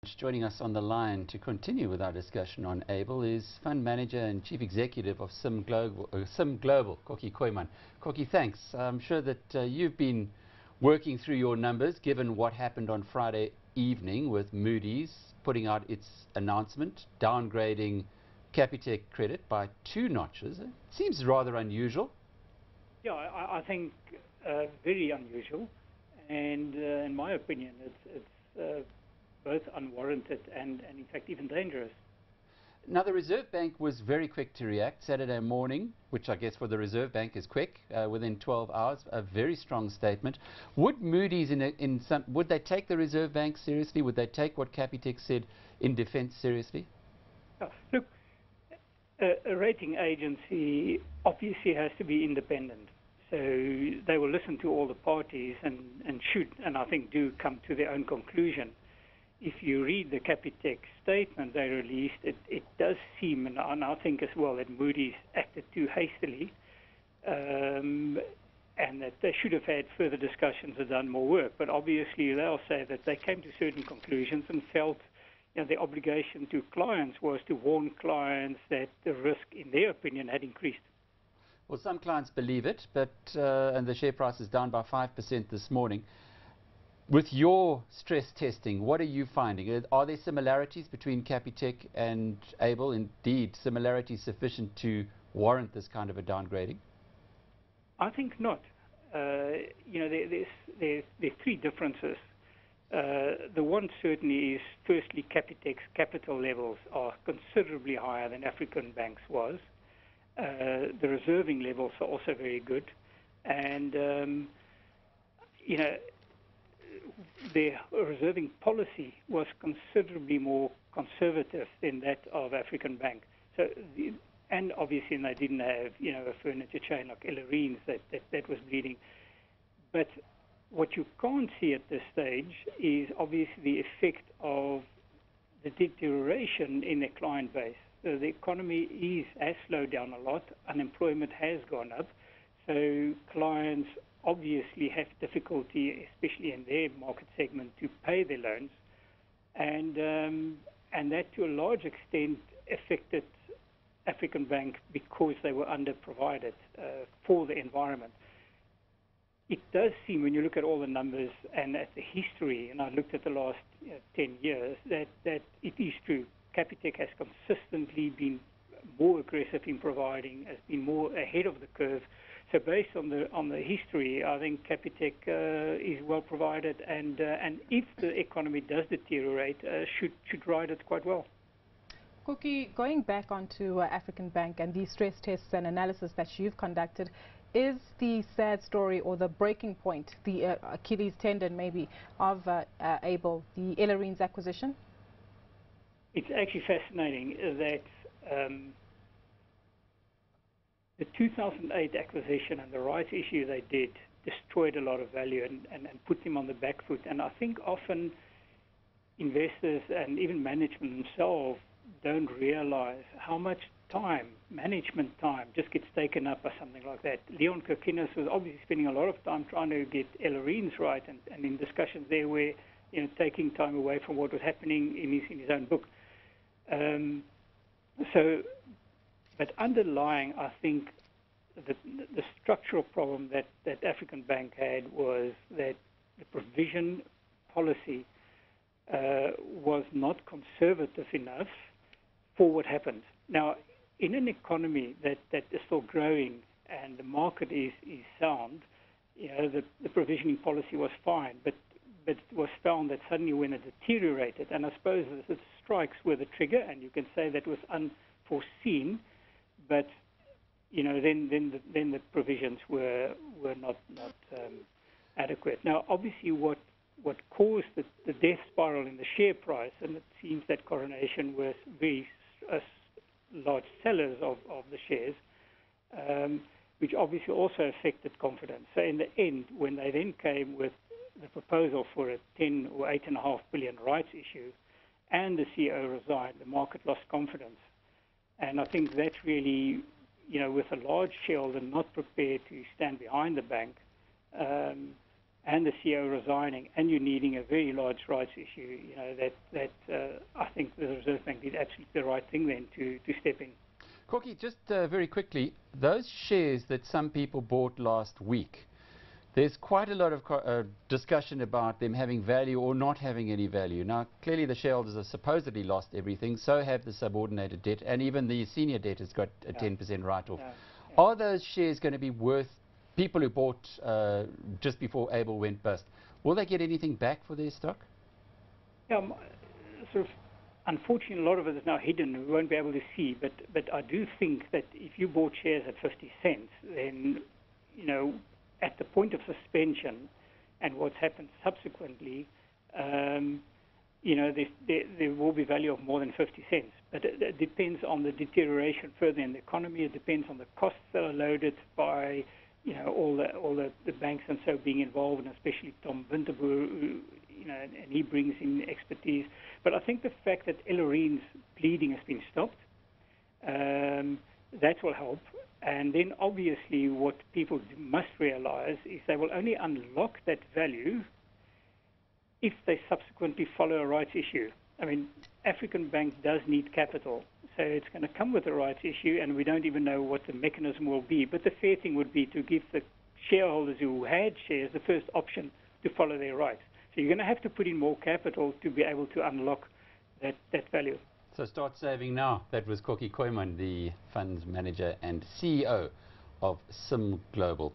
Joining us on the line to continue with our discussion on ABIL is Fund Manager and Chief Executive of Sim Global, Kokkie Kooyman. Kokkie, thanks. I'm sure that you've been working through your numbers given what happened on Friday evening with Moody's putting out its announcement, downgrading Capitec credit by 2 notches. It seems rather unusual. Yeah, I think very unusual, and in my opinion, it's both unwarranted and in fact even dangerous. Now, the Reserve Bank was very quick to react Saturday morning, which I guess for the Reserve Bank is quick, within 12 hours, a very strong statement. Would Moody's, would they take the Reserve Bank seriously? Would they take what Capitec said in defense seriously? Look, a rating agency obviously has to be independent. So they will listen to all the parties and should, and I think do come to their own conclusion. If you read the Capitec statement they released, it does seem, and I think as well, that Moody's acted too hastily, and that they should have had further discussions and done more work. But obviously they'll say that they came to certain conclusions and felt, the obligation to clients was to warn clients that the risk, in their opinion, had increased. Well, some clients believe it, but and the share price is down by 5% this morning. With your stress testing, what are you finding? Are there similarities between Capitec and ABIL? Indeed, similarities sufficient to warrant this kind of a downgrading? I think not. There's 3 differences. The one certainly is, firstly, Capitec's capital levels are considerably higher than African Bank's was. The reserving levels are also very good, and their reserving policy was considerably more conservative than that of African Bank. So, and obviously they didn't have, a furniture chain like Ellerines that was bleeding. But what you can't see at this stage is obviously the effect of the deterioration in their client base. So the economy has slowed down a lot. Unemployment has gone up. So clients obviously have difficulty, especially in their market segment, to pay their loans, and that to a large extent affected African Bank because they were underprovided for the environment. It does seem, when you look at all the numbers and at the history, and I looked at the last 10 years, that it is true. Capitec has consistently been more aggressive in providing, has been more ahead of the curve. So based on the history, I think Capitec is well provided, and if the economy does deteriorate, should ride it quite well. Kokkie, going back onto African Bank and these stress tests and analysis that you've conducted, is the sad story or the breaking point, the Achilles tendon maybe, of ABIL, the Ellerines acquisition? It's actually fascinating that the 2008 acquisition and the rights issue they did destroyed a lot of value and put them on the back foot. And I think often investors and even management themselves don't realize how much time, management time, just gets taken up by something like that. Leon Kirkinis was obviously spending a lot of time trying to get Ellerines right, and in discussions there were, taking time away from what was happening in his own book. But underlying, I think, the structural problem that African Bank had was that the provision policy was not conservative enough for what happened. Now, in an economy that is still growing and the market is sound, the provisioning policy was fine, but it was found that suddenly when it deteriorated, and I suppose the strikes were the trigger, and you can say that was unforeseen, but then the provisions were not adequate. Now, obviously, what caused the death spiral in the share price, and it seems that Coronation was very large sellers of the shares, which obviously also affected confidence. So in the end, when they then came with the proposal for a 10 or 8.5 billion rights issue, and the CEO resigned, the market lost confidence. And I think that really, with a large shareholder not prepared to stand behind the bank, and the CEO resigning, and you're needing a very large rights issue, you know, I think the Reserve Bank did absolutely the right thing then to step in. Kokkie, just very quickly, those shares that some people bought last week, there's quite a lot of discussion about them having value or not having any value. Now, clearly the shareholders have supposedly lost everything, so have the subordinated debt, and even the senior debt has got a 10% write-off. Are those shares going to be worth, people who bought just before ABIL went bust, will they get anything back for their stock? Yeah, sort of, unfortunately, a lot of it is now hidden. We won't be able to see, but I do think that if you bought shares at 50 cents, then, you know, at the point of suspension and what's happened subsequently, you know, there will be value of more than 50 cents. But it depends on the deterioration further in the economy. It depends on the costs that are loaded by, you know, all the banks and so being involved, and especially Tom Winterboer, who, you know, and he brings in expertise. But I think the fact that Ellering's bleeding has been stopped, that will help. And then obviously what people must realize is they will only unlock that value if they subsequently follow a rights issue. I mean, African Bank does need capital, so it's going to come with a rights issue, and we don't even know what the mechanism will be. But the fair thing would be to give the shareholders who had shares the first option to follow their rights. So you're going to have to put in more capital to be able to unlock that value. So start saving now. That was Kooyman, the funds manager and CEO of Sim Global.